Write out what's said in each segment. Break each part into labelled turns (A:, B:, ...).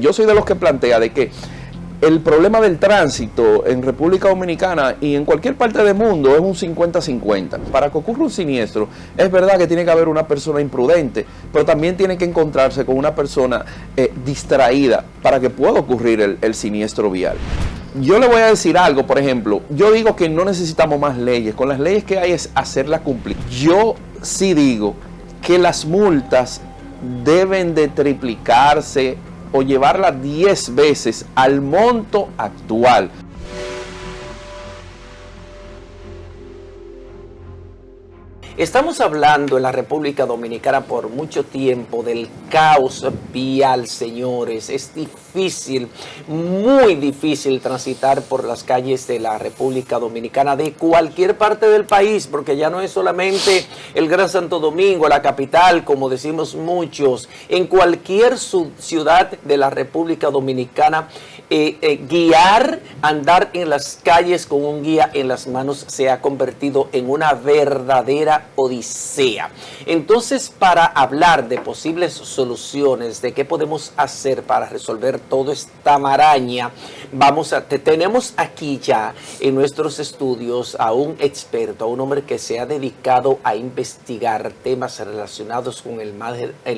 A: yo soy de los que plantea de que el problema del tránsito en República Dominicana y en cualquier parte del mundo es un 50-50. Para que ocurra un siniestro, es verdad que tiene que haber una persona imprudente, pero también tiene que encontrarse con una persona distraída para que pueda ocurrir el siniestro vial. Yo le voy a decir algo, por ejemplo, yo digo que no necesitamos más leyes, con las leyes que hay es hacerlas cumplir. Yo sí digo que las multas deben de triplicarse o llevarla 10 veces al monto actual.
B: Estamos hablando en la República Dominicana por mucho tiempo del caos vial, señores. Es difícil, muy difícil transitar por las calles de la República Dominicana, de cualquier parte del país, porque ya no es solamente el Gran Santo Domingo, la capital, como decimos muchos. En cualquier ciudad de la República Dominicana, andar en las calles con un guía en las manos se ha convertido en una verdadera odisea. Entonces, para hablar de posibles soluciones, de qué podemos hacer para resolver toda esta maraña, tenemos aquí ya en nuestros estudios a un experto, a un hombre que se ha dedicado a investigar temas relacionados con el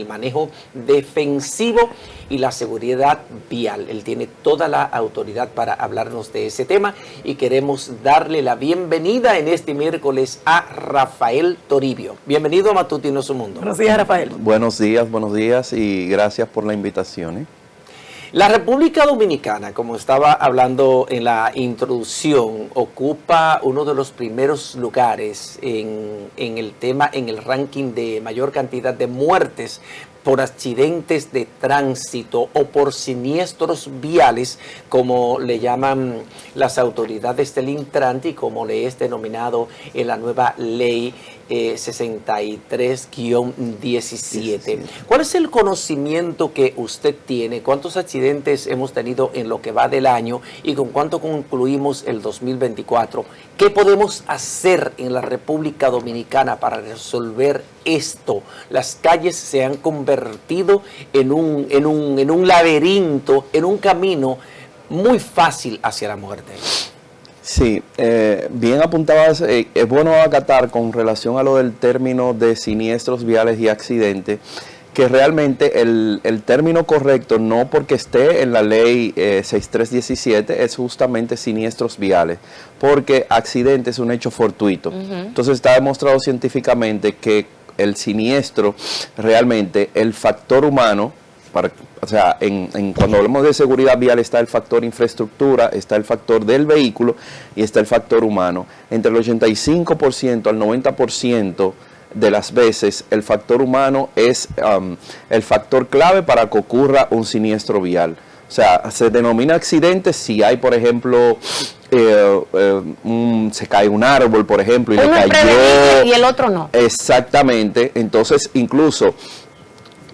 B: manejo defensivo y la seguridad vial. Él tiene toda la autoridad para hablarnos de ese tema y queremos darle la bienvenida en este miércoles a Rafael Toribio. Bienvenido a Matutinos Mundo.
C: Buenos días, Rafael.
A: Buenos días y gracias por la invitación.
B: La República Dominicana, como estaba hablando en la introducción, ocupa uno de los primeros lugares en el ranking de mayor cantidad de muertes por accidentes de tránsito o por siniestros viales, como le llaman las autoridades del Intran y como le es denominado en la nueva ley 63-17. ¿Cuál es el conocimiento que usted tiene? ¿Cuántos accidentes hemos tenido en lo que va del año y con cuánto concluimos el 2024? ¿Qué podemos hacer en la República Dominicana para resolver esto? Las calles se han convertido en un laberinto, en un camino muy fácil hacia la muerte.
A: Sí, bien apuntabas, es bueno acatar con relación a lo del término de siniestros viales y accidentes, que realmente el término correcto, no porque esté en la ley 6317, es justamente siniestros viales, porque accidente es un hecho fortuito. Entonces está demostrado científicamente que el siniestro, realmente el factor humano, cuando hablamos de seguridad vial está el factor infraestructura, está el factor del vehículo y está el factor humano. Entre el 85% al 90% de las veces el factor humano es el factor clave para que ocurra un siniestro vial. O sea, se denomina accidente si hay, por ejemplo, se cae un árbol, por ejemplo, y
C: uno
A: le cayó.
C: Y el otro no.
A: Exactamente. Entonces, incluso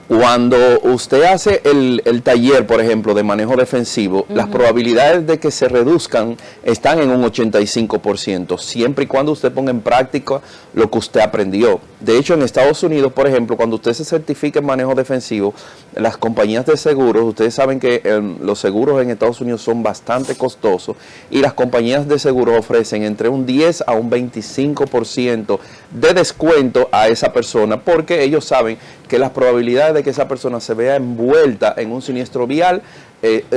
A: cuando usted hace el taller, por ejemplo, de manejo defensivo, las probabilidades de que se reduzcan están en un 85%, siempre y cuando usted ponga en práctica lo que usted aprendió. De hecho, en Estados Unidos, por ejemplo, cuando usted se certifica en manejo defensivo, las compañías de seguros, ustedes saben que los seguros en Estados Unidos son bastante costosos y las compañías de seguros ofrecen entre un 10 a un 25% de descuento a esa persona, porque ellos saben que las probabilidades de que esa persona se vea envuelta en un siniestro vial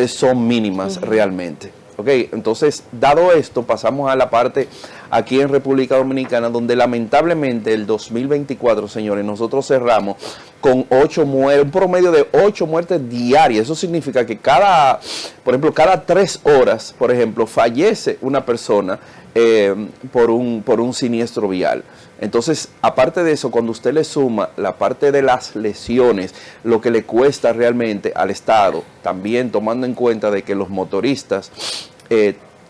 A: son mínimas realmente. Okay, entonces, dado esto, pasamos a la parte aquí en República Dominicana, donde lamentablemente el 2024, señores, nosotros cerramos con 8 muertes, un promedio de 8 muertes diarias. Eso significa que por ejemplo, cada 3 horas, por ejemplo, fallece una persona por un siniestro vial. Entonces, aparte de eso, cuando usted le suma la parte de las lesiones, lo que le cuesta realmente al Estado, también tomando en cuenta de que los motoristas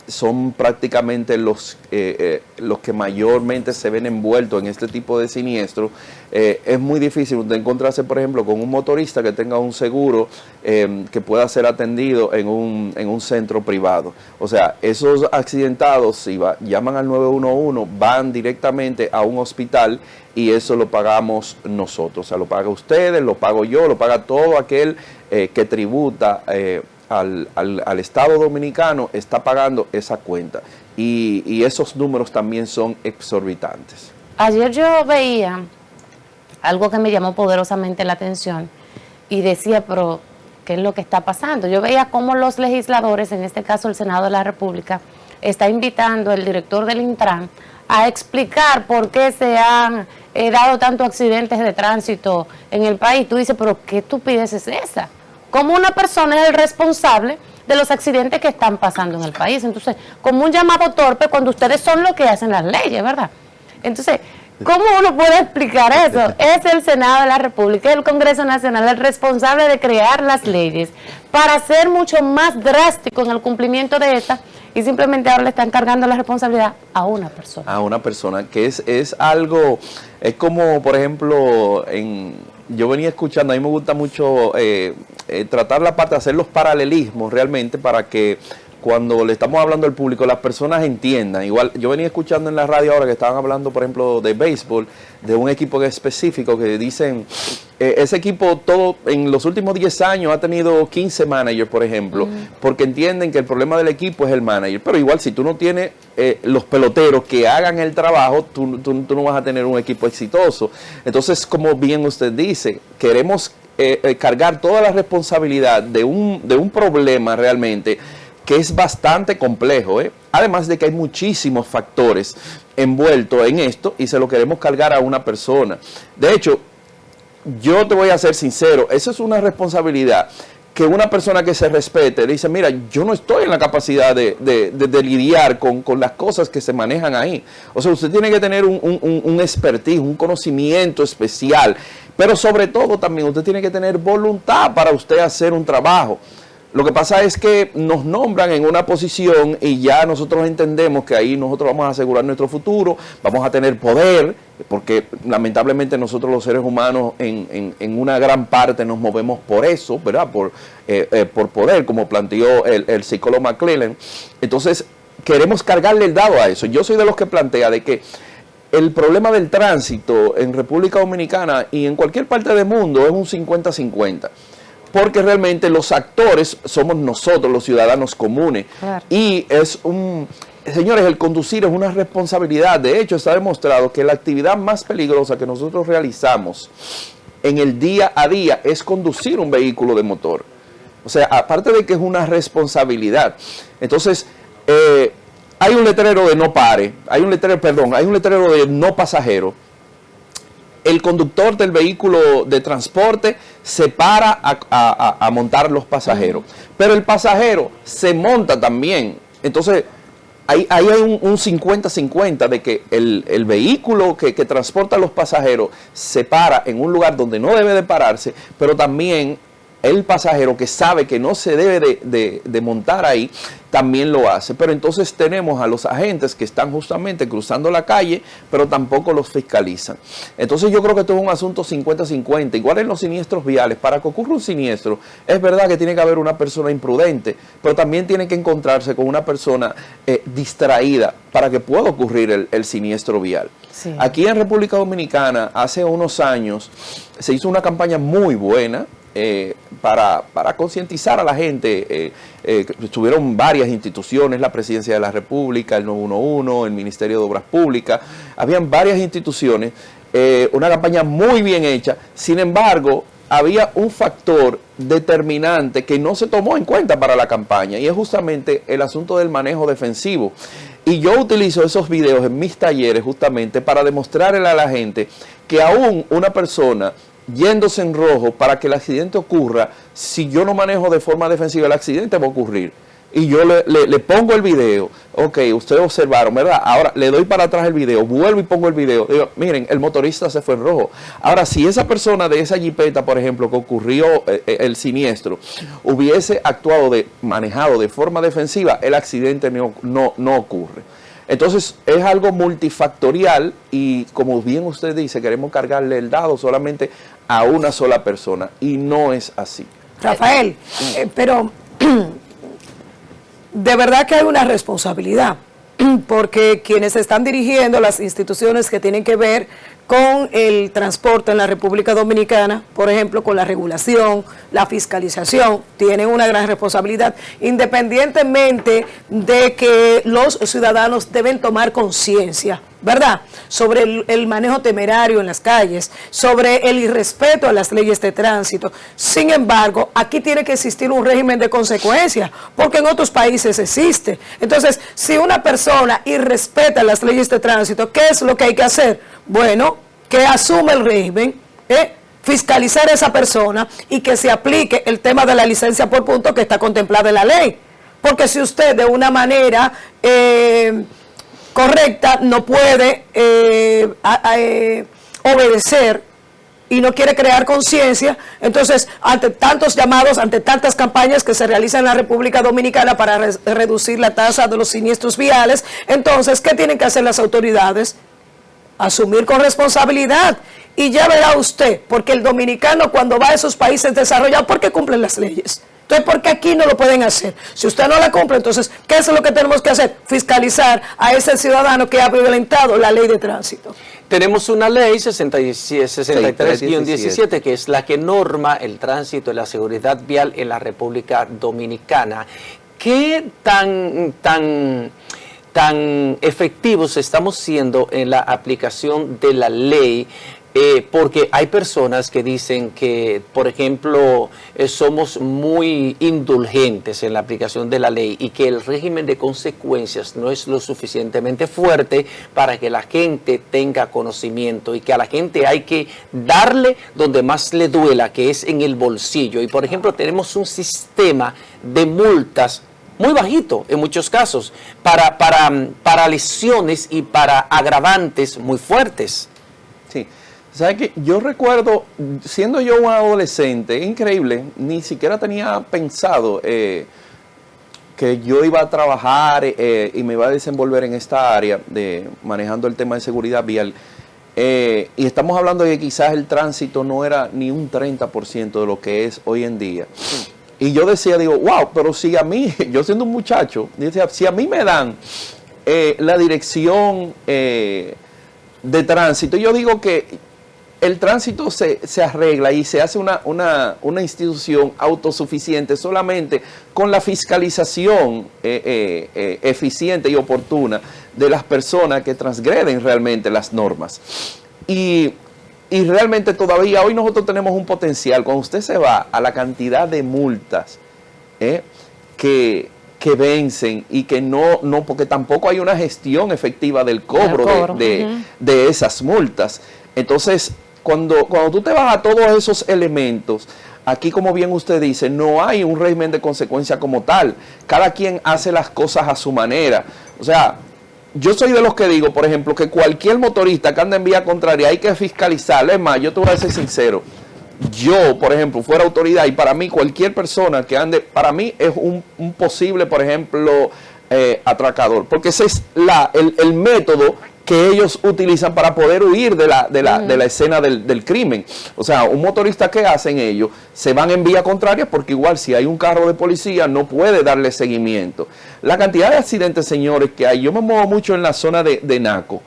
A: son prácticamente los que mayormente se ven envueltos en este tipo de siniestros, es muy difícil usted encontrarse, por ejemplo, con un motorista que tenga un seguro que pueda ser atendido en un centro privado. O sea, esos accidentados, si llaman al 911, van directamente a un hospital y eso lo pagamos nosotros. O sea, lo paga ustedes, lo pago yo, lo paga todo aquel que tributa al Estado Dominicano está pagando esa cuenta. Y esos números también son exorbitantes.
C: Ayer yo veía algo que me llamó poderosamente la atención y decía, pero ¿qué es lo que está pasando? Yo veía cómo los legisladores, en este caso el Senado de la República, está invitando al director del Intran a explicar por qué se han dado tantos accidentes de tránsito en el país. Tú dices, pero ¿qué estupidez es esa? ¿Cómo una persona es el responsable de los accidentes que están pasando en el país? Entonces, como un llamado torpe cuando ustedes son los que hacen las leyes, ¿verdad? Entonces, ¿cómo uno puede explicar eso? Es el Senado de la República, el Congreso Nacional, el responsable de crear las leyes para ser mucho más drástico en el cumplimiento de estas, y simplemente ahora le están cargando la responsabilidad a una persona.
A: A una persona, que es algo, es como, por ejemplo, yo venía escuchando, a mí me gusta mucho tratar la parte, hacer los paralelismos realmente para que cuando le estamos hablando al público, las personas entiendan. Igual, yo venía escuchando en la radio ahora que estaban hablando, por ejemplo, de béisbol, de un equipo específico que dicen, ese equipo todo en los últimos 10 años ha tenido 15 managers, por ejemplo, porque entienden que el problema del equipo es el manager. Pero igual, si tú no tienes los peloteros que hagan el trabajo, tú no vas a tener un equipo exitoso. Entonces, como bien usted dice, queremos cargar toda la responsabilidad de un problema realmente que es bastante complejo, además de que hay muchísimos factores envueltos en esto y se lo queremos cargar a una persona. De hecho, yo te voy a ser sincero, eso es una responsabilidad que una persona que se respete dice, mira, yo no estoy en la capacidad de lidiar con las cosas que se manejan ahí. O sea, usted tiene que tener un expertise, un conocimiento especial, pero sobre todo también usted tiene que tener voluntad para usted hacer un trabajo. Lo que pasa es que nos nombran en una posición y ya nosotros entendemos que ahí nosotros vamos a asegurar nuestro futuro, vamos a tener poder, porque lamentablemente nosotros los seres humanos en una gran parte nos movemos por eso, ¿verdad? Por poder, como planteó el psicólogo McClellan. Entonces, queremos cargarle el dado a eso. Yo soy de los que plantea de que el problema del tránsito en República Dominicana y en cualquier parte del mundo es un 50-50. Porque realmente los actores somos nosotros, los ciudadanos comunes. Claro. Y señores, el conducir es una responsabilidad. De hecho, está demostrado que la actividad más peligrosa que nosotros realizamos en el día a día es conducir un vehículo de motor. O sea, aparte de que es una responsabilidad. Entonces, hay un letrero de no pare, hay un letrero de no pasajero. El conductor del vehículo de transporte se para a montar los pasajeros, pero el pasajero se monta también. Entonces, ahí hay un 50-50 de que el vehículo que transporta a los pasajeros se para en un lugar donde no debe de pararse, pero también el pasajero que sabe que no se debe de montar ahí, también lo hace. Pero entonces tenemos a los agentes que están justamente cruzando la calle, pero tampoco los fiscalizan. Entonces yo creo que esto es un asunto 50-50. Igual en los siniestros viales, para que ocurra un siniestro, es verdad que tiene que haber una persona imprudente, pero también tiene que encontrarse con una persona distraída para que pueda ocurrir el siniestro vial. Sí. Aquí en República Dominicana, hace unos años, se hizo una campaña muy buena, para concientizar a la gente. Estuvieron varias instituciones, la Presidencia de la República, el 911, el Ministerio de Obras Públicas, habían varias instituciones, una campaña muy bien hecha. Sin embargo, había un factor determinante que no se tomó en cuenta para la campaña, y es justamente el asunto del manejo defensivo. Y yo utilizo esos videos en mis talleres justamente para demostrarle a la gente que aún una persona yéndose en rojo para que el accidente ocurra, si yo no manejo de forma defensiva, el accidente va a ocurrir. Y yo le pongo el video, ok, ustedes observaron, ¿verdad? Ahora le doy para atrás el video, vuelvo y pongo el video, digo, miren, el motorista se fue en rojo. Ahora, si esa persona de esa jipeta, por ejemplo, que ocurrió el siniestro, hubiese manejado de forma defensiva, el accidente no ocurre. Entonces, es algo multifactorial y, como bien usted dice, queremos cargarle el dado solamente a una sola persona, y no es así.
D: Rafael, pero de verdad que hay una responsabilidad. porque quienes están dirigiendo las instituciones que tienen que ver con el transporte en la República Dominicana, por ejemplo, con la regulación, la fiscalización, tienen una gran responsabilidad, independientemente de que los ciudadanos deben tomar conciencia, ¿verdad?, sobre el manejo temerario en las calles, sobre el irrespeto a las leyes de tránsito. Sin embargo, aquí tiene que existir un régimen de consecuencias, porque en otros países existe. Entonces, si una persona irrespeta las leyes de tránsito, ¿qué es lo que hay que hacer? Bueno, que asume el régimen, fiscalizar a esa persona y que se aplique el tema de la licencia por punto que está contemplada en la ley. Porque si usted de una manera correcta no puede obedecer y no quiere crear conciencia, entonces ante tantos llamados, ante tantas campañas que se realizan en la República Dominicana para reducir la tasa de los siniestros viales, entonces, ¿qué tienen que hacer las autoridades? Asumir con responsabilidad. Y ya verá usted, porque el dominicano cuando va a esos países desarrollados, ¿por qué cumplen las leyes? Entonces, ¿por qué aquí no lo pueden hacer? Si usted no la cumple, entonces, ¿qué es lo que tenemos que hacer? Fiscalizar a ese ciudadano que ha violentado la ley de tránsito.
B: Tenemos una ley 63-17 que es la que norma el tránsito y la seguridad vial en la República Dominicana. ¿Qué tan efectivos estamos siendo en la aplicación de la ley? Porque hay personas que dicen que, por ejemplo, somos muy indulgentes en la aplicación de la ley y que el régimen de consecuencias no es lo suficientemente fuerte para que la gente tenga conocimiento y que a la gente hay que darle donde más le duela, que es en el bolsillo. Y, por ejemplo, tenemos un sistema de multas muy bajito en muchos casos para lesiones y para agravantes muy fuertes.
A: Sí. ¿Sabes qué? Yo recuerdo, siendo yo un adolescente, increíble, ni siquiera tenía pensado que yo iba a trabajar y me iba a desenvolver en esta área de manejando el tema de seguridad vial. Y estamos hablando de que quizás el tránsito no era ni un 30% de lo que es hoy en día. Y yo decía, digo, wow, pero si a mí, yo siendo un muchacho, decía, si a mí me dan la dirección de tránsito, yo digo que el tránsito se arregla y se hace una institución autosuficiente solamente con la fiscalización eficiente y oportuna de las personas que transgreden realmente las normas. Y realmente todavía hoy nosotros tenemos un potencial. Cuando usted se va a la cantidad de multas que vencen y que no, porque tampoco hay una gestión efectiva del cobro de esas multas. Entonces, cuando tú te vas a todos esos elementos, aquí, como bien usted dice, no hay un régimen de consecuencia como tal. Cada quien hace las cosas a su manera. O sea, yo soy de los que digo, por ejemplo, que cualquier motorista que ande en vía contraria hay que fiscalizarlo. Es más, yo te voy a ser sincero. Yo, por ejemplo, fuera autoridad y para mí cualquier persona que ande, para mí es un posible, por ejemplo, atracador. Porque ese es el método que ellos utilizan para poder huir de la escena del crimen. O sea, un motorista, ¿qué hacen ellos? Se van en vía contraria porque igual si hay un carro de policía no puede darle seguimiento. La cantidad de accidentes, señores, que hay, yo me muevo mucho en la zona de Naco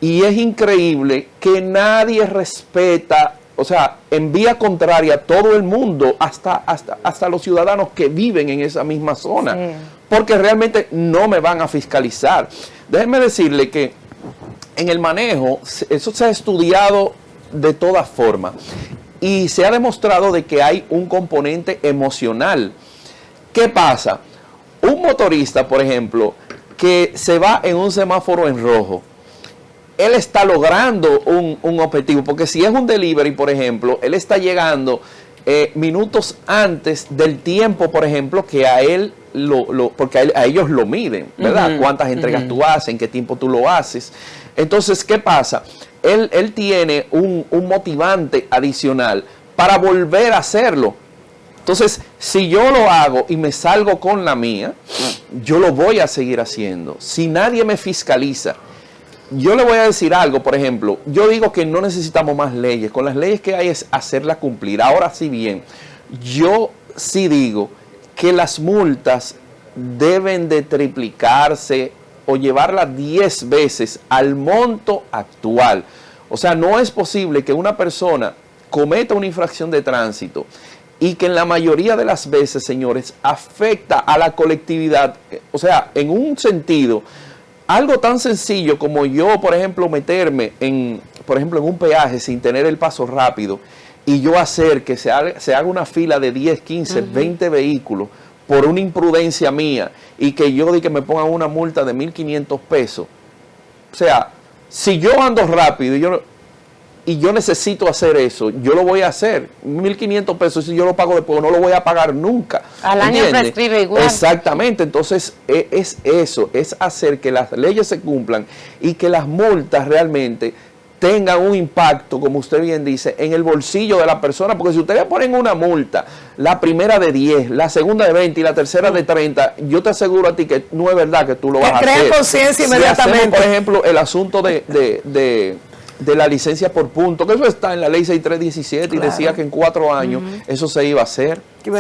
A: y es increíble que nadie respeta, o sea, en vía contraria todo el mundo, hasta los ciudadanos que viven en esa misma zona, sí, porque realmente no me van a fiscalizar. Déjenme decirle que en el manejo, eso se ha estudiado de todas formas y se ha demostrado de que hay un componente emocional. ¿Qué pasa? Un motorista, por ejemplo, que se va en un semáforo en rojo, él está logrando un objetivo, porque si es un delivery, por ejemplo, él está llegando minutos antes del tiempo, por ejemplo, que a él porque a ellos lo miden, ¿verdad? Cuántas entregas tú haces, en qué tiempo tú lo haces. Entonces, ¿qué pasa? Él tiene un motivante adicional para volver a hacerlo. Entonces, si yo lo hago y me salgo con la mía, yo lo voy a seguir haciendo. Si nadie me fiscaliza, yo le voy a decir algo, por ejemplo, yo digo que no necesitamos más leyes. Con las leyes que hay es hacerlas cumplir. Ahora sí bien, yo sí digo que las multas deben de triplicarse o llevarla 10 veces al monto actual. O sea, no es posible que una persona cometa una infracción de tránsito y que en la mayoría de las veces, señores, afecta a la colectividad. O sea, en un sentido, algo tan sencillo como yo, por ejemplo, meterme en un peaje sin tener el paso rápido y yo hacer que se haga una fila de 10, 15, 20 vehículos por una imprudencia mía y que yo di que me pongan una multa de 1.500 pesos. O sea, si yo ando rápido y yo necesito hacer eso, yo lo voy a hacer. 1.500 pesos, si yo lo pago después, no lo voy a pagar nunca.
C: Al año prescribe igual.
A: Exactamente, entonces es eso, es hacer que las leyes se cumplan y que las multas realmente tengan un impacto, como usted bien dice, en el bolsillo de la persona, porque si ustedes ponen una multa, la primera de 10, la segunda de 20 y la tercera de 30, yo te aseguro a ti que no es verdad que tú lo vas a hacer.
D: Crea conciencia inmediatamente.
A: Si hacemos, por ejemplo, el asunto de la licencia por punto, que eso está en la ley 6317 y decía que en 4 años eso se iba a hacer.
C: Sí,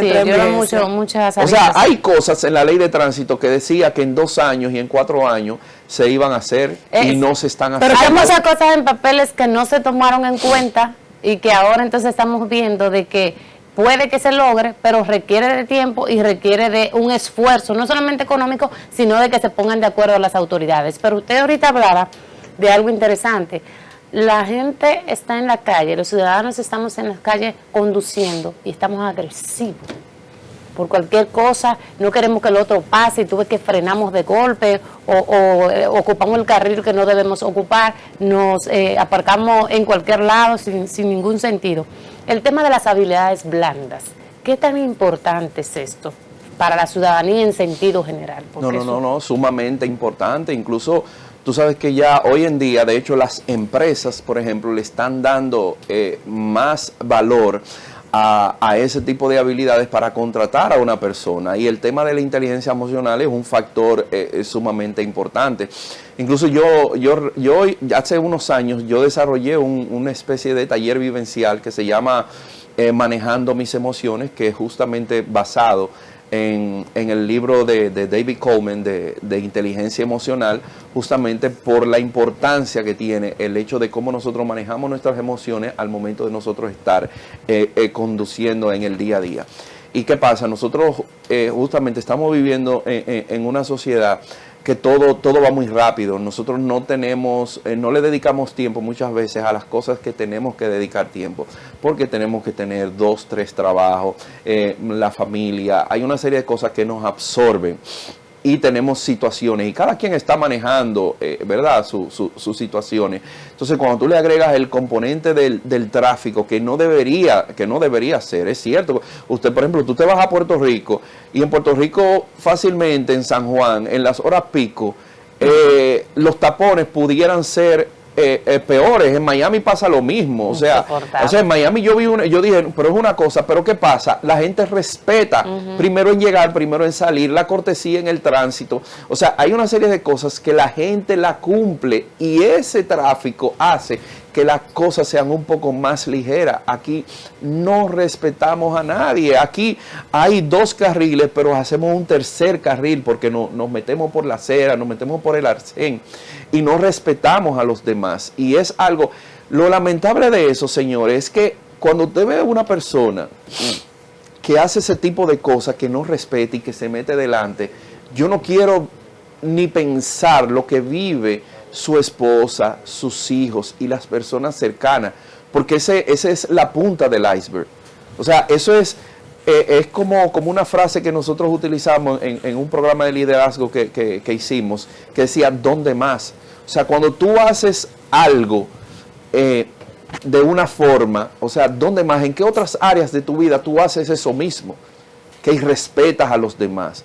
C: yo muchas
A: o sea, hay cosas en la ley de tránsito que decía que en 2 años y en 4 años se iban a hacer y no se están haciendo.
C: Pero hay muchas cosas en papeles que no se tomaron en cuenta y que ahora entonces estamos viendo de que puede que se logre, pero requiere de tiempo y requiere de un esfuerzo, no solamente económico, sino de que se pongan de acuerdo las autoridades. Pero usted ahorita hablaba de algo interesante. La gente está en la calle, los ciudadanos estamos en las calles conduciendo y estamos agresivos. Por cualquier cosa, no queremos que el otro pase y tú ves que frenamos de golpe o ocupamos el carril que no debemos ocupar, nos aparcamos en cualquier lado sin ningún sentido. El tema de las habilidades blandas, ¿qué tan importante es esto para la ciudadanía en sentido general?
A: No, sumamente importante, incluso. Tú sabes que ya hoy en día, de hecho, las empresas, por ejemplo, le están dando más valor a ese tipo de habilidades para contratar a una persona. Y el tema de la inteligencia emocional es un factor sumamente importante. Incluso yo hace unos años, yo desarrollé una especie de taller vivencial que se llama Manejando mis emociones, que es justamente basado en el libro de David Coleman de inteligencia emocional, justamente por la importancia que tiene el hecho de cómo nosotros manejamos nuestras emociones al momento de nosotros estar conduciendo en el día a día. ¿Y qué pasa? Nosotros justamente estamos viviendo en una sociedad que todo va muy rápido. Nosotros no le dedicamos tiempo muchas veces a las cosas que tenemos que dedicar tiempo, porque tenemos que tener 2, 3 trabajos, la familia, hay una serie de cosas que nos absorben y tenemos situaciones y cada quien está manejando, ¿verdad?, sus situaciones. Entonces, cuando tú le agregas el componente del tráfico que no debería ser, es cierto. Usted, por ejemplo, tú te vas a Puerto Rico y en Puerto Rico fácilmente en San Juan, en las horas pico, los tapones pudieran ser peores. En Miami pasa lo mismo. O sea, en Miami yo dije, pero es una cosa, pero ¿qué pasa? La gente respeta primero en llegar, primero en salir, la cortesía en el tránsito. O sea, hay una serie de cosas que la gente la cumple y ese tráfico hace que las cosas sean un poco más ligeras. Aquí no respetamos a nadie. Aquí hay 2 carriles, pero hacemos un tercer carril porque nos metemos por la acera, nos metemos por el arcén y no respetamos a los demás. Y es algo, lo lamentable de eso, señores, es que cuando usted ve a una persona que hace ese tipo de cosas, que no respeta y que se mete delante, yo no quiero ni pensar lo que vive su esposa, sus hijos y las personas cercanas, porque esa es la punta del iceberg. O sea, eso es como una frase que nosotros utilizamos en un programa de liderazgo que hicimos, que decía, ¿dónde más? O sea, cuando tú haces algo de una forma, o sea, ¿dónde más? ¿En qué otras áreas de tu vida tú haces eso mismo? Que respetas a los demás,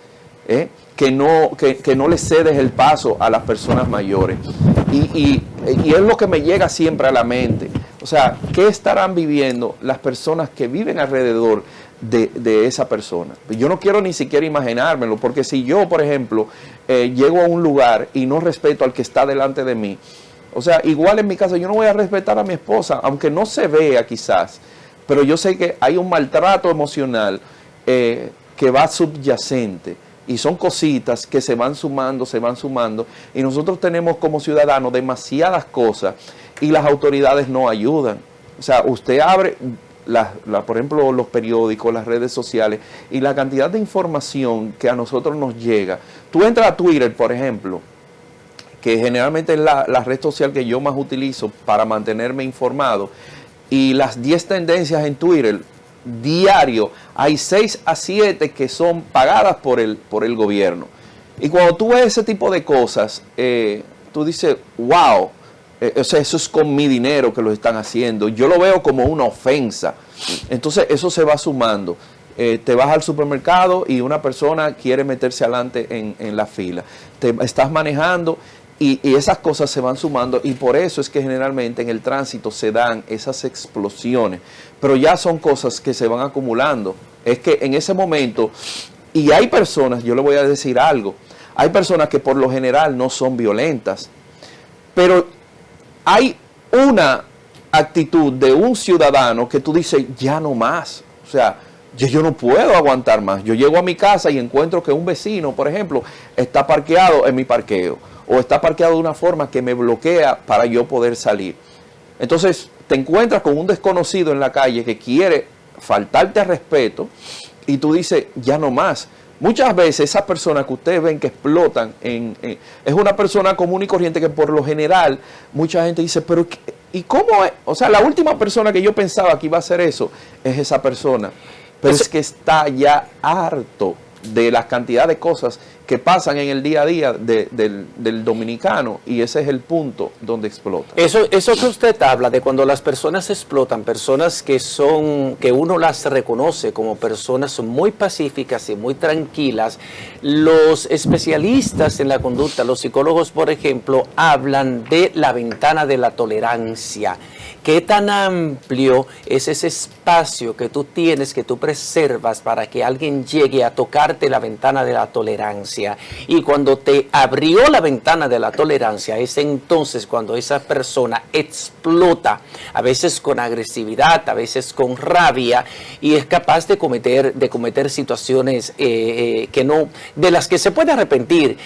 A: que no le cedes el paso a las personas mayores. Y es lo que me llega siempre a la mente. O sea, ¿qué estarán viviendo las personas que viven alrededor de esa persona? Yo no quiero ni siquiera imaginármelo, porque si yo, por ejemplo, llego a un lugar y no respeto al que está delante de mí, o sea, igual en mi casa yo no voy a respetar a mi esposa, aunque no se vea quizás, pero yo sé que hay un maltrato emocional que va subyacente Y son cositas que se van sumando, y nosotros tenemos como ciudadanos demasiadas cosas y las autoridades no ayudan. O sea, usted abre, por ejemplo, los periódicos, las redes sociales, y la cantidad de información que a nosotros nos llega. Tú entras a Twitter, por ejemplo, que generalmente es la red social que yo más utilizo para mantenerme informado, y las 10 tendencias en Twitter, diario, hay 6 a 7 que son pagadas por el gobierno. Y cuando tú ves ese tipo de cosas, tú dices, wow, o sea, eso es con mi dinero que lo están haciendo. Yo lo veo como una ofensa. Entonces eso se va sumando. Te vas al supermercado y una persona quiere meterse adelante en la fila. Te estás manejando y esas cosas se van sumando, y por eso es que generalmente en el tránsito se dan esas explosiones. Pero ya son cosas que se van acumulando. Es que en ese momento, y hay personas, yo le voy a decir algo, hay personas que por lo general no son violentas, pero hay una actitud de un ciudadano que tú dices, ya no más. O sea, yo no puedo aguantar más. Yo llego a mi casa y encuentro que un vecino, por ejemplo, está parqueado en mi parqueo, o está parqueado de una forma que me bloquea para yo poder salir. Entonces, te encuentras con un desconocido en la calle que quiere faltarte al respeto, y tú dices, ya no más. Muchas veces esas personas que ustedes ven que explotan, es una persona común y corriente que por lo general, mucha gente dice, pero ¿y cómo es? O sea, la última persona que yo pensaba que iba a hacer eso es esa persona. Pero es que está ya harto de la cantidad de cosas que pasan en el día a día del dominicano, y ese es el punto donde explota.
B: Eso que usted habla de cuando las personas explotan, personas que uno las reconoce como personas muy pacíficas y muy tranquilas, los especialistas en la conducta, los psicólogos, por ejemplo, hablan de la ventana de la tolerancia. ¿Qué tan amplio es ese espacio que tú tienes, que tú preservas para que alguien llegue a tocarte la ventana de la tolerancia? Y cuando te abrió la ventana de la tolerancia, es entonces cuando esa persona explota, a veces con agresividad, a veces con rabia, y es capaz de cometer situaciones de las que se puede arrepentir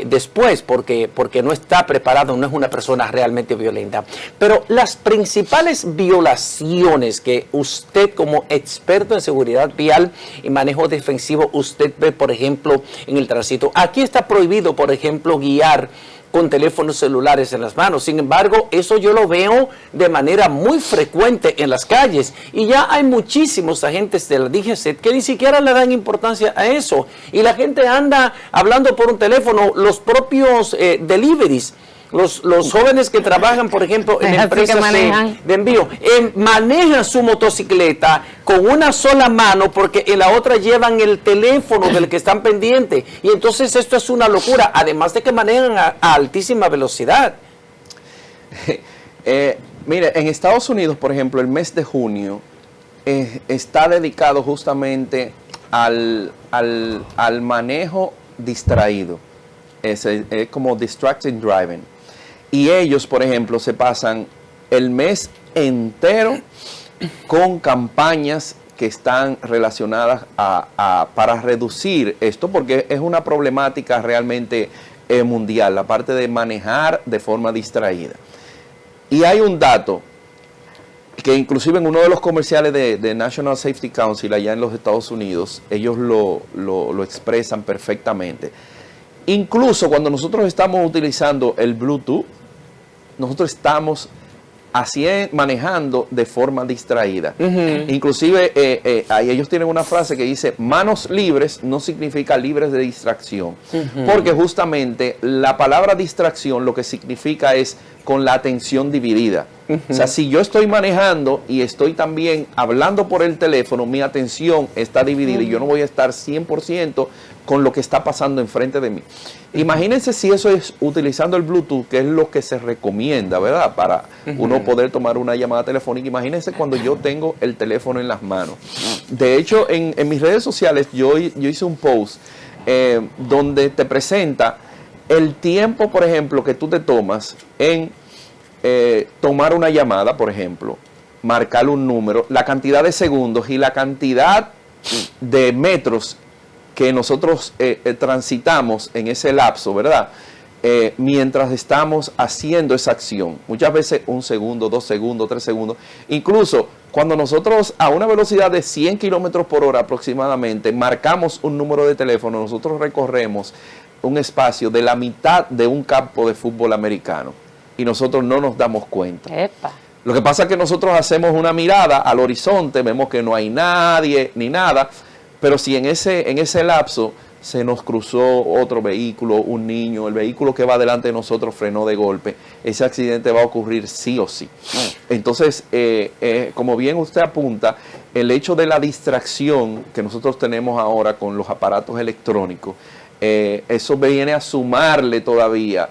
B: después, porque no está preparado, no es una persona realmente violenta. Pero las principales violaciones que usted, como experto en seguridad vial y manejo defensivo, usted ve, por ejemplo, en el tránsito. Aquí está prohibido, por ejemplo, guiar con teléfonos celulares en las manos. Sin embargo, eso yo lo veo de manera muy frecuente en las calles, y ya hay muchísimos agentes de la DGCET que ni siquiera le dan importancia a eso, y la gente anda hablando por un teléfono. Los propios deliveries, los jóvenes que trabajan, por ejemplo, en empresas de envío, manejan su motocicleta con una sola mano, porque en la otra llevan el teléfono del que están pendientes, y entonces esto es una locura, además de que manejan a altísima velocidad.
A: Mire, en Estados Unidos, por ejemplo, el mes de junio está dedicado justamente al manejo distraído. Es como distracted driving. Y ellos, por ejemplo, se pasan el mes entero con campañas que están relacionadas para reducir esto, porque es una problemática realmente mundial, la parte de manejar de forma distraída. Y hay un dato que inclusive en uno de los comerciales de National Safety Council allá en los Estados Unidos, ellos lo expresan perfectamente. Incluso cuando nosotros estamos utilizando el Bluetooth, nosotros estamos manejando de forma distraída. Inclusive ellos tienen una frase que dice, manos libres no significa libres de distracción. Porque justamente la palabra distracción lo que significa es con la atención dividida. O sea, si yo estoy manejando y estoy también hablando por el teléfono, mi atención está dividida y yo no voy a estar 100% con lo que está pasando enfrente de mí. Imagínense si eso es utilizando el Bluetooth, que es lo que se recomienda, ¿verdad? Para uno poder tomar una llamada telefónica. Imagínense cuando yo tengo el teléfono en las manos. De hecho, en mis redes sociales yo hice un post donde te presenta el tiempo, por ejemplo, que tú te tomas en tomar una llamada, por ejemplo, marcar un número, la cantidad de segundos y la cantidad de metros que nosotros transitamos en ese lapso, ¿verdad? Mientras estamos haciendo esa acción. Muchas veces 1 segundo, 2 segundos, 3 segundos. Incluso cuando nosotros a una velocidad de 100 kilómetros por hora aproximadamente marcamos un número de teléfono, nosotros recorremos un espacio de la mitad de un campo de fútbol americano y nosotros no nos damos cuenta.
C: Epa.
A: Lo que pasa es que nosotros hacemos una mirada al horizonte, vemos que no hay nadie ni nada, pero si en ese lapso se nos cruzó otro vehículo, un niño, el vehículo que va delante de nosotros frenó de golpe, ese accidente va a ocurrir sí o sí. Entonces, como bien usted apunta, el hecho de la distracción que nosotros tenemos ahora con los aparatos electrónicos, eso viene a sumarle todavía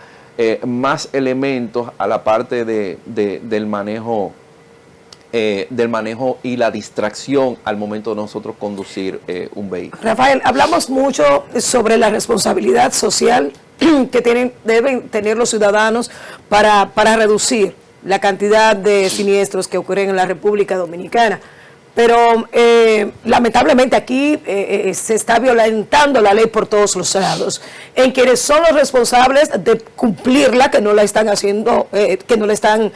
A: más elementos a la parte del manejo y la distracción al momento de nosotros conducir un vehículo.
D: Rafael, hablamos mucho sobre la responsabilidad social que deben tener los ciudadanos para reducir la cantidad de siniestros que ocurren en la República Dominicana. Pero lamentablemente aquí se está violentando la ley por todos los lados. En quienes son los responsables de cumplirla, que no la están haciendo, que no la están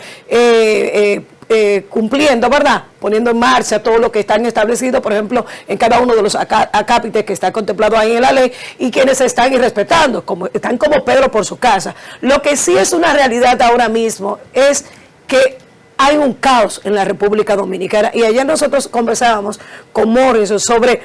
D: cumpliendo, ¿verdad? Poniendo en marcha todo lo que están establecido, por ejemplo, en cada uno de los acápites que está contemplado ahí en la ley, y quienes están irrespetando, están como Pedro por su casa. Lo que sí es una realidad ahora mismo es que hay un caos en la República Dominicana, y ayer nosotros conversábamos con Morris sobre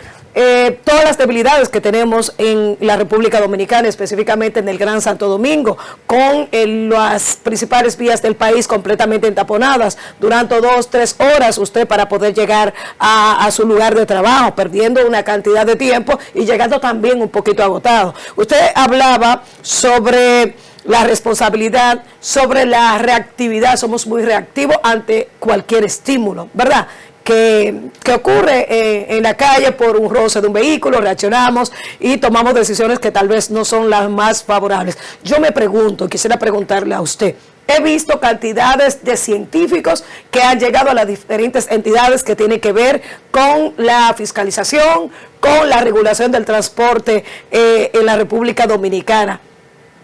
D: todas las debilidades que tenemos en la República Dominicana, específicamente en el Gran Santo Domingo, con las principales vías del país completamente entaponadas durante 2, 3 horas usted para poder llegar a su lugar de trabajo, perdiendo una cantidad de tiempo y llegando también un poquito agotado. Usted hablaba sobre la responsabilidad, sobre la reactividad. Somos muy reactivos ante cualquier estímulo, ¿verdad?, que ocurre en la calle por un roce de un vehículo. Reaccionamos y tomamos decisiones que tal vez no son las más favorables. Yo me pregunto, quisiera preguntarle a usted, he visto cantidades de científicos que han llegado a las diferentes entidades que tienen que ver con la fiscalización, con la regulación del transporte en la República Dominicana,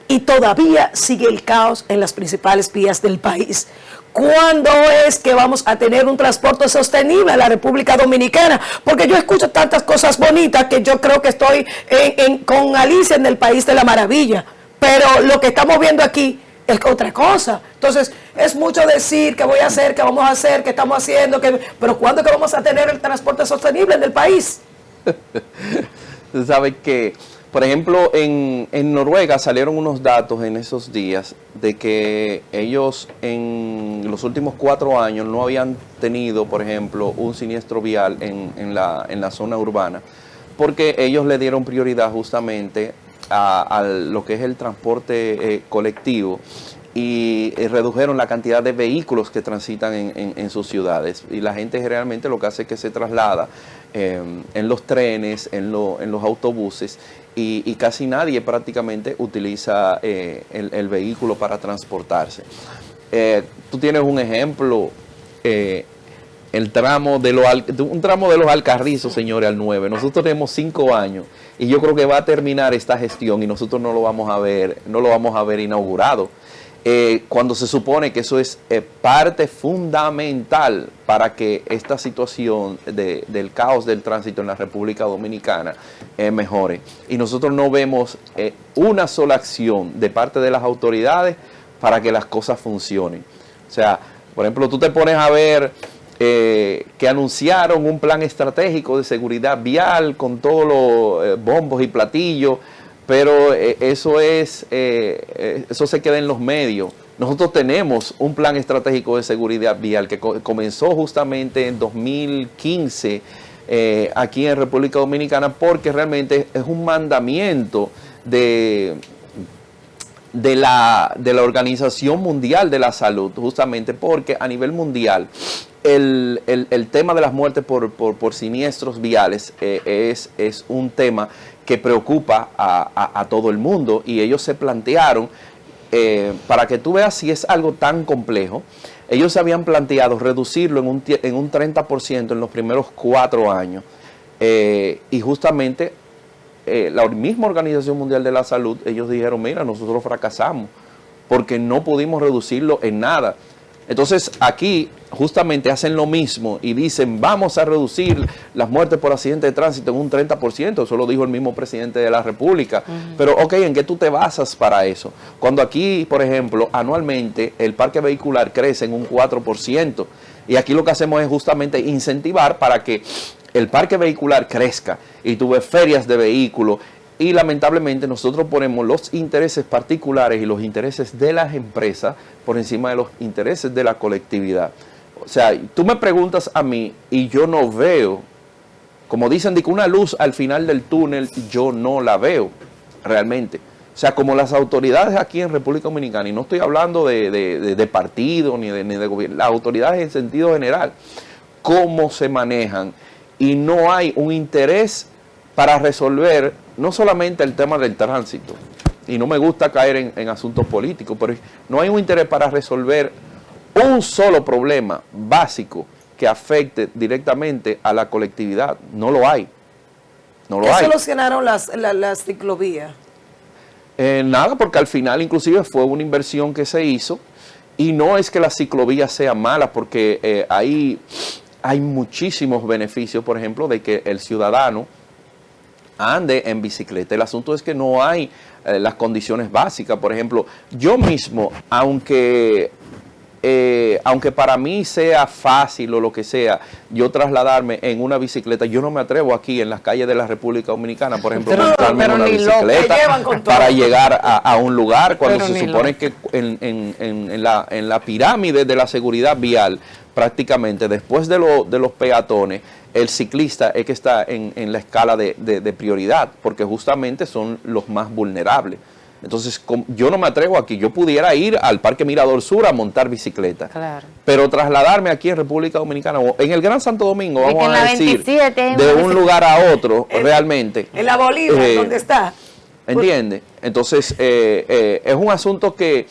D: y todavía sigue el caos en las principales vías del país. ¿Cuándo es que vamos a tener un transporte sostenible en la República Dominicana? Porque yo escucho tantas cosas bonitas que yo creo que estoy con Alicia en el País de la Maravilla, pero lo que estamos viendo aquí es otra cosa. Entonces, es mucho decir que voy a hacer, que vamos a hacer, que estamos haciendo, pero ¿cuándo es que vamos a tener el transporte sostenible en el país?
A: Usted sabe que, por ejemplo, en Noruega salieron unos datos en esos días de que ellos en los últimos 4 años no habían tenido, por ejemplo, un siniestro vial en la zona urbana, porque ellos le dieron prioridad justamente a lo que es el transporte colectivo, y redujeron la cantidad de vehículos que transitan en sus ciudades, y la gente realmente lo que hace es que se traslada en los trenes, en los autobuses, y casi nadie prácticamente utiliza el vehículo para transportarse. Tú tienes un ejemplo, un tramo de los Alcarrizos, señores, al 9. Nosotros tenemos 5 años y yo creo que va a terminar esta gestión y nosotros no lo vamos a ver inaugurado. Cuando se supone que eso es parte fundamental para que esta situación del caos del tránsito en la República Dominicana mejore. Y nosotros no vemos una sola acción de parte de las autoridades para que las cosas funcionen. O sea, por ejemplo, tú te pones a ver que anunciaron un plan estratégico de seguridad vial con todos los bombos y platillos, pero eso se queda en los medios. Nosotros tenemos un plan estratégico de seguridad vial que comenzó justamente en 2015 aquí en República Dominicana, porque realmente es un mandamiento de la Organización Mundial de la Salud, justamente porque a nivel mundial el tema de las muertes por siniestros viales es un tema que preocupa a todo el mundo, y ellos se plantearon, para que tú veas si es algo tan complejo, ellos se habían planteado reducirlo en un 30% en los primeros 4 años, y justamente la misma Organización Mundial de la Salud, ellos dijeron, mira, nosotros fracasamos porque no pudimos reducirlo en nada. Entonces aquí justamente hacen lo mismo y dicen, vamos a reducir las muertes por accidente de tránsito en un 30%, eso lo dijo el mismo presidente de la República. Pero ok, ¿en qué tú te basas para eso? Cuando aquí, por ejemplo, anualmente el parque vehicular crece en un 4%, y aquí lo que hacemos es justamente incentivar para que el parque vehicular crezca, y tú ves ferias de vehículos, y lamentablemente nosotros ponemos los intereses particulares y los intereses de las empresas por encima de los intereses de la colectividad. O sea, tú me preguntas a mí y yo no veo, como dicen, de que una luz al final del túnel, yo no la veo realmente. O sea, como las autoridades aquí en República Dominicana, y no estoy hablando de partido ni de gobierno, las autoridades en sentido general, cómo se manejan, y no hay un interés para resolver no solamente el tema del tránsito, y no me gusta caer en asuntos políticos, pero no hay un interés para resolver un solo problema básico que afecte directamente a la colectividad. No lo hay. No lo hay.
D: ¿Qué solucionaron las ciclovías?
A: Nada, porque al final inclusive fue una inversión que se hizo, y no es que las ciclovías sean malas, porque hay muchísimos beneficios, por ejemplo, de que el ciudadano ande en bicicleta. El asunto es que no hay las condiciones básicas. Por ejemplo, yo mismo, aunque para mí sea fácil o lo que sea, yo trasladarme en una bicicleta, yo no me atrevo aquí en las calles de la República Dominicana, por ejemplo, montarme en una bicicleta para llegar a un lugar, cuando se supone que en la pirámide de la seguridad vial, prácticamente después de los peatones, el ciclista es que está en la escala de prioridad, porque justamente son los más vulnerables. Entonces, yo no me atrevo aquí. Yo pudiera ir al Parque Mirador Sur a montar bicicleta. Claro. Pero trasladarme aquí en República Dominicana, o en el Gran Santo Domingo, vamos a decir, de un lugar a otro, realmente.
D: En la Bolívar, ¿dónde está?
A: ¿Entiende? Entonces, es un asunto que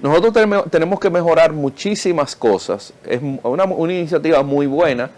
A: nosotros tenemos que mejorar muchísimas cosas. Es una iniciativa muy buena,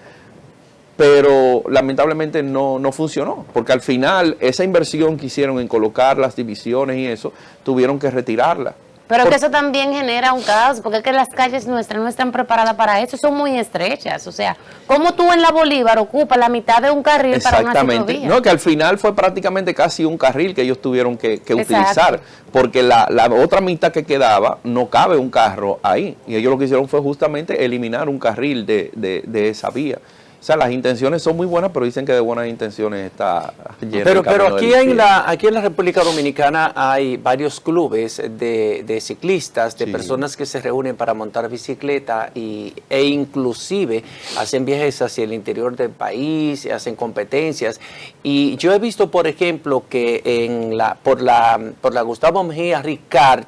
A: pero lamentablemente no funcionó, porque al final esa inversión que hicieron en colocar las divisiones y eso, tuvieron que retirarla.
C: Pero que eso también genera un caos, porque es que las calles nuestras no están preparadas para eso, son muy estrechas. O sea, ¿cómo tú en la Bolívar ocupas la mitad de un carril para una ciclovía?
A: No, que al final fue prácticamente casi un carril que ellos tuvieron que utilizar, porque la otra mitad que quedaba no cabe un carro ahí, y ellos lo que hicieron fue justamente eliminar un carril de esa vía. O sea, las intenciones son muy buenas, pero dicen que de buenas intenciones está lleno.
B: Pero aquí en la República Dominicana hay varios clubes de ciclistas, de personas que se reúnen para montar bicicleta e inclusive hacen viajes hacia el interior del país, hacen competencias. Y yo he visto, por ejemplo, que por la Gustavo Mejía Ricard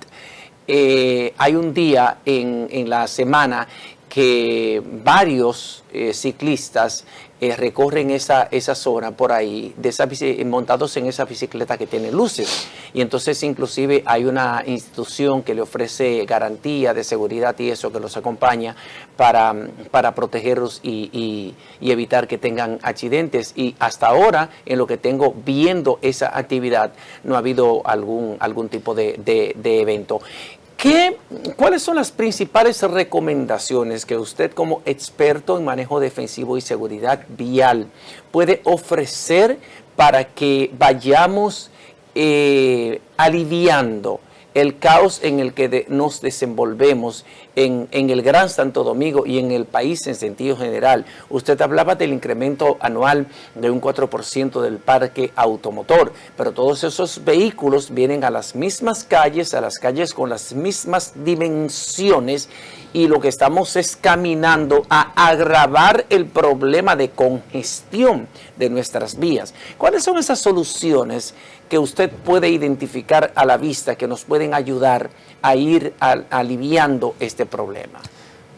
B: hay un día en la semana que varios ciclistas recorren esa zona por ahí, montados en esa bicicleta que tiene luces. Y entonces inclusive hay una institución que le ofrece garantía de seguridad y eso, que los acompaña para protegerlos y evitar que tengan accidentes. Y hasta ahora, en lo que tengo viendo esa actividad, no ha habido algún tipo de evento. ¿Cuáles son las principales recomendaciones que usted, como experto en manejo defensivo y seguridad vial, puede ofrecer para que vayamos aliviando el caos en el que nos desenvolvemos en el Gran Santo Domingo y en el país en sentido general? Usted hablaba del incremento anual de un 4% del parque automotor, pero todos esos vehículos vienen a las mismas calles, a las calles con las mismas dimensiones, y lo que estamos es caminando a agravar el problema de congestión de nuestras vías. ¿Cuáles son esas soluciones que usted puede identificar a la vista que nos pueden ayudar a ir aliviando este problema?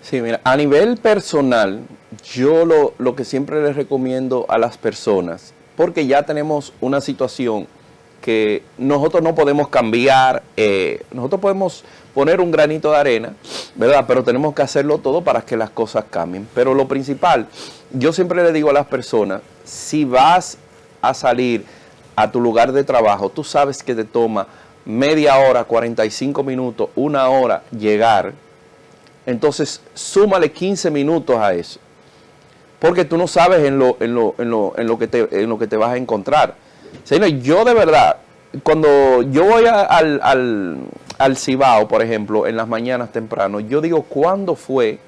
A: Sí, mira, a nivel personal, yo lo que siempre les recomiendo a las personas, porque ya tenemos una situación que nosotros no podemos cambiar, nosotros podemos poner un granito de arena, ¿verdad? Pero tenemos que hacerlo todo para que las cosas cambien. Pero lo principal, yo siempre le digo a las personas, si vas a salir a tu lugar de trabajo, tú sabes que te toma media hora, 45 minutos, una hora llegar, entonces súmale 15 minutos a eso. Porque tú no sabes en lo que te vas a encontrar. Señor, yo de verdad, cuando yo voy al Cibao, por ejemplo, en las mañanas temprano, yo digo, ¿cuándo fue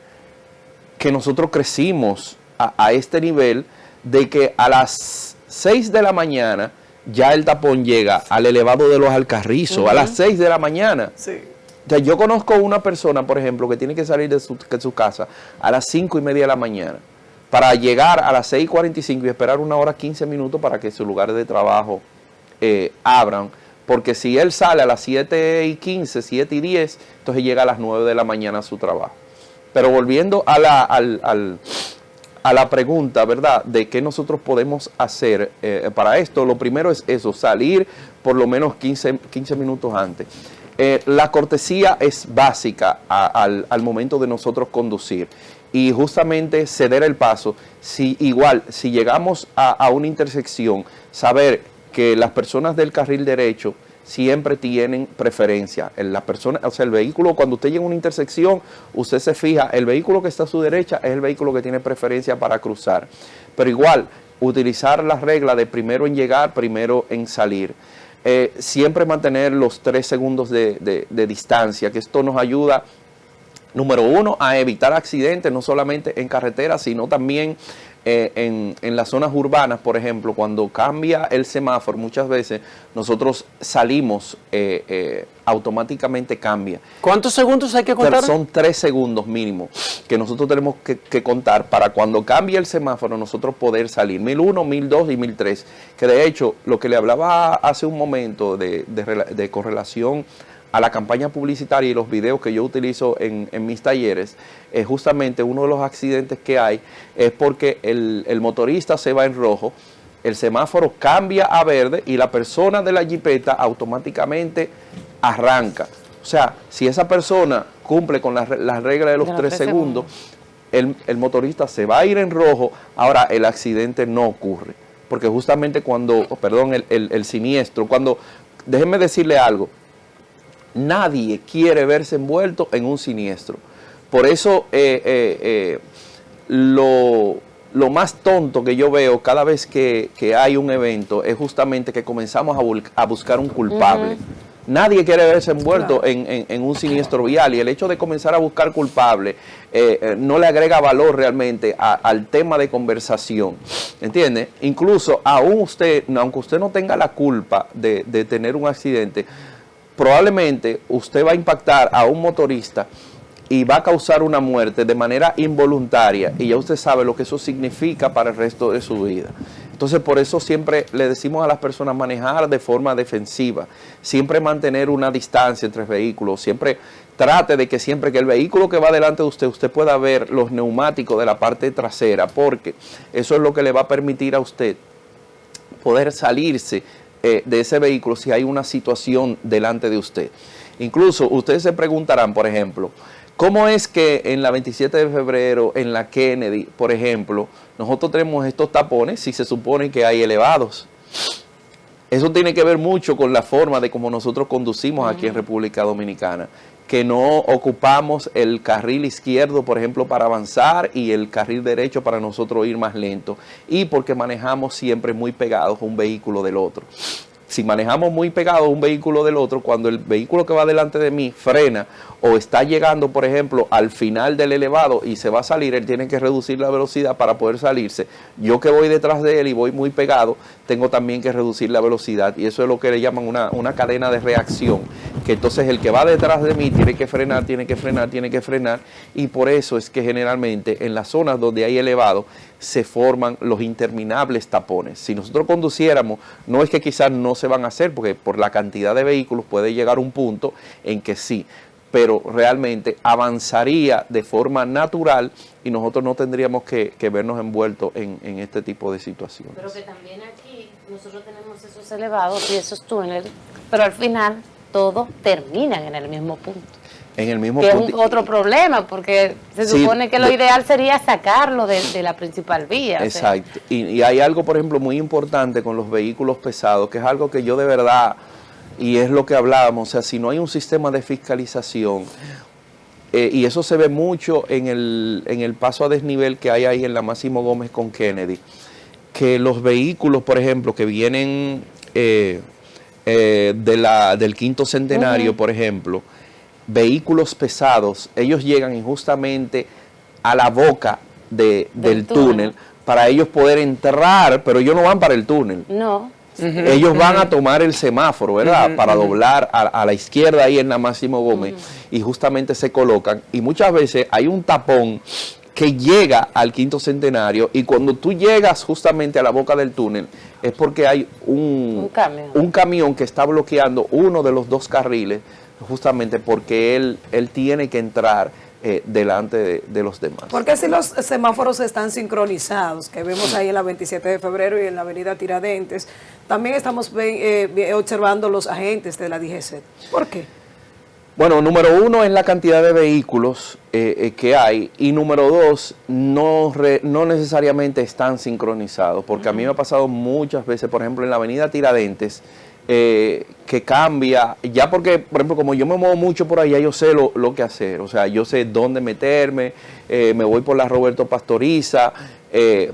A: que nosotros crecimos a este nivel de que a las 6 de la mañana ya el tapón llega al elevado de los Alcarrizos, a las 6 de la mañana?
D: Sí.
A: O sea, yo conozco una persona, por ejemplo, que tiene que salir de su casa a las 5:30 de la mañana para llegar a las 6:45 y esperar 1 hora 15 minutos para que sus lugares de trabajo abran. Porque si él sale a las 7:15, 7:10, entonces llega a las 9 de la mañana a su trabajo. Pero volviendo a la pregunta, ¿verdad?, de qué nosotros podemos hacer para esto, lo primero es eso, salir por lo menos 15 minutos antes. La cortesía es básica al momento de nosotros conducir y justamente ceder el paso. Si llegamos a una intersección, saber que las personas del carril derecho siempre tienen preferencia. El vehículo, cuando usted llega a una intersección, usted se fija, el vehículo que está a su derecha es el vehículo que tiene preferencia para cruzar. Pero igual, utilizar la regla de primero en llegar, primero en salir. Siempre mantener los 3 segundos de distancia, que esto nos ayuda, número 1, a evitar accidentes, no solamente en carretera, sino también en las zonas urbanas. Por ejemplo, cuando cambia el semáforo, muchas veces nosotros salimos, automáticamente cambia.
B: ¿Cuántos segundos hay que contar?
A: Son 3 segundos mínimo que nosotros tenemos que contar para cuando cambie el semáforo nosotros poder salir. 1001, 1002 y 1003. Que de hecho, lo que le hablaba hace un momento de correlación a la campaña publicitaria y los videos que yo utilizo en mis talleres, justamente uno de los accidentes que hay es porque el motorista se va en rojo, el semáforo cambia a verde y la persona de la jipeta automáticamente arranca. O sea, si esa persona cumple con la regla de los 3 segundos, el motorista se va a ir en rojo, ahora el accidente no ocurre. Porque justamente el siniestro, déjenme decirle algo, nadie quiere verse envuelto en un siniestro. Por eso lo más tonto que yo veo cada vez que hay un evento es justamente que comenzamos a buscar un culpable. Nadie quiere verse envuelto en un siniestro vial, y el hecho de comenzar a buscar culpable no le agrega valor realmente al tema de conversación, ¿entiende? Incluso aunque usted no tenga la culpa de tener un accidente, probablemente usted va a impactar a un motorista y va a causar una muerte de manera involuntaria, y ya usted sabe lo que eso significa para el resto de su vida. Entonces, por eso siempre le decimos a las personas manejar de forma defensiva, siempre mantener una distancia entre vehículos, siempre trate de que siempre que el vehículo que va delante de usted pueda ver los neumáticos de la parte trasera, porque eso es lo que le va a permitir a usted poder salirse de ese vehículo si hay una situación delante de usted. Incluso ustedes se preguntarán, por ejemplo, ¿cómo es que en la 27 de febrero, en la Kennedy, por ejemplo, nosotros tenemos estos tapones si se supone que hay elevados? Eso tiene que ver mucho con la forma de cómo nosotros conducimos aquí en República Dominicana, que no ocupamos el carril izquierdo, por ejemplo, para avanzar, y el carril derecho para nosotros ir más lento, y porque manejamos siempre muy pegados a un vehículo del otro. Si manejamos muy pegados a un vehículo del otro, cuando el vehículo que va delante de mí frena o está llegando, por ejemplo, al final del elevado y se va a salir, él tiene que reducir la velocidad para poder salirse. Yo que voy detrás de él y voy muy pegado, tengo también que reducir la velocidad, y eso es lo que le llaman una cadena de reacción, que entonces el que va detrás de mí tiene que frenar, tiene que frenar, tiene que frenar, y por eso es que generalmente en las zonas donde hay elevado se forman los interminables tapones. Si nosotros conduciéramos, no es que quizás no se van a hacer, porque por la cantidad de vehículos puede llegar un punto en que sí, pero realmente avanzaría de forma natural y nosotros no tendríamos que vernos envueltos en este tipo de situaciones.
C: Pero que también aquí nosotros tenemos esos elevados y esos túneles, pero al final todos terminan en el mismo punto.
A: En el mismo
C: que es
A: punto.
C: otro problema, porque se
A: Sí,
C: supone que lo ideal sería sacarlo de la principal vía. o sea.
A: Exacto. Y hay algo, por ejemplo, muy importante con los vehículos pesados, que es algo que yo de verdad, y es lo que hablábamos, o sea, si no hay un sistema de fiscalización, y eso se ve mucho en el paso a desnivel que hay ahí en la Máximo Gómez con Kennedy, que los vehículos, por ejemplo, que vienen del quinto centenario, por ejemplo, vehículos pesados, ellos llegan injustamente a la boca del túnel para ellos poder entrar, pero ellos no van para el túnel.
C: No.
A: Ellos van a tomar el semáforo, ¿verdad? Para doblar a la izquierda ahí en la Máximo Gómez y justamente se colocan. Y muchas veces hay un tapón que llega al quinto centenario y cuando tú llegas justamente a la boca del túnel es porque hay un camión que está bloqueando uno de los dos carriles justamente porque él tiene que entrar delante de los demás.
D: Porque si los semáforos están sincronizados, que vemos ahí en la 27 de febrero y en la avenida Tiradentes, también estamos observando los agentes de la DGC. ¿Por qué?
A: Bueno, número uno es la cantidad de vehículos que hay y número dos, no necesariamente están sincronizados, porque a mí me ha pasado muchas veces, por ejemplo, en la avenida Tiradentes, que cambia, ya porque, por ejemplo, como yo me muevo mucho por allá, yo sé lo que hacer, o sea, yo sé dónde meterme, me voy por la Roberto Pastoriza,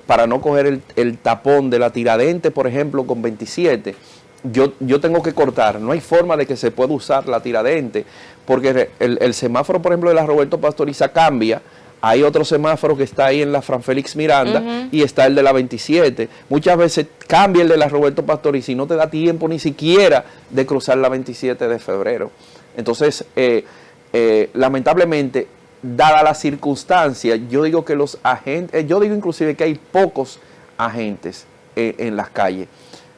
A: para no coger el tapón de la Tiradentes, por ejemplo, con 27, yo tengo que cortar, no hay forma de que se pueda usar la Tiradentes, porque el semáforo, por ejemplo, de la Roberto Pastoriza cambia. Hay otro semáforo que está ahí en la Fran Félix Miranda y está el de la 27. Muchas veces cambia el de la Roberto Pastoriza y no te da tiempo ni siquiera de cruzar la 27 de febrero. Entonces, lamentablemente, dada la circunstancia, yo digo que los agentes, yo digo inclusive que hay pocos agentes en las calles,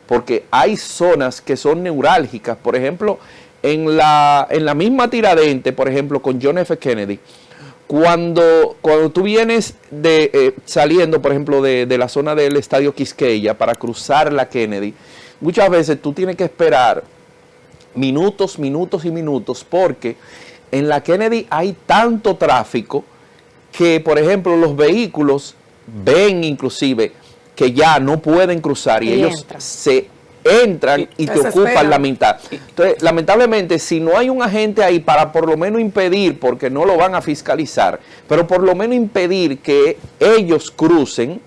A: porque hay zonas que son neurálgicas. Por ejemplo, en la misma Tiradentes, por ejemplo, con John F. Kennedy, cuando tú vienes saliendo, por ejemplo, de la zona del Estadio Quisqueya para cruzar la Kennedy, muchas veces tú tienes que esperar minutos y minutos, porque en la Kennedy hay tanto tráfico que, por ejemplo, los vehículos ven inclusive que ya no pueden cruzar y ellos se entran y te ocupan la mitad. Entonces, lamentablemente, si no hay un agente ahí para por lo menos impedir, porque no lo van a fiscalizar, pero por lo menos impedir que ellos crucen,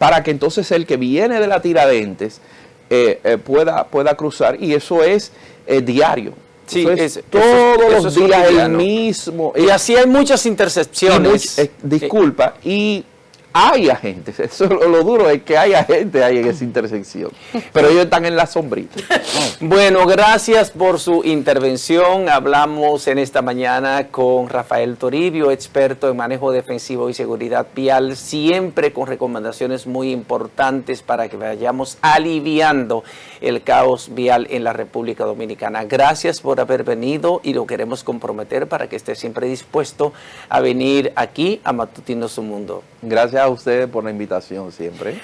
A: para que entonces el que viene de la Tiradentes pueda cruzar, y eso es diario.
B: Sí,
A: todos los días el mismo.
B: Y así hay muchas intercepciones.
A: Disculpa, y hay agentes, eso es lo duro, es que hay agentes ahí en esa intersección, pero ellos están en la sombrita.
B: Bueno, gracias por su intervención. Hablamos en esta mañana con Rafael Toribio, experto en manejo defensivo y seguridad vial, siempre con recomendaciones muy importantes para que vayamos aliviando el caos vial en la República Dominicana. Gracias por haber venido y lo queremos comprometer para que esté siempre dispuesto a venir aquí a Matutinos Su Mundo.
A: Gracias a ustedes por la invitación siempre.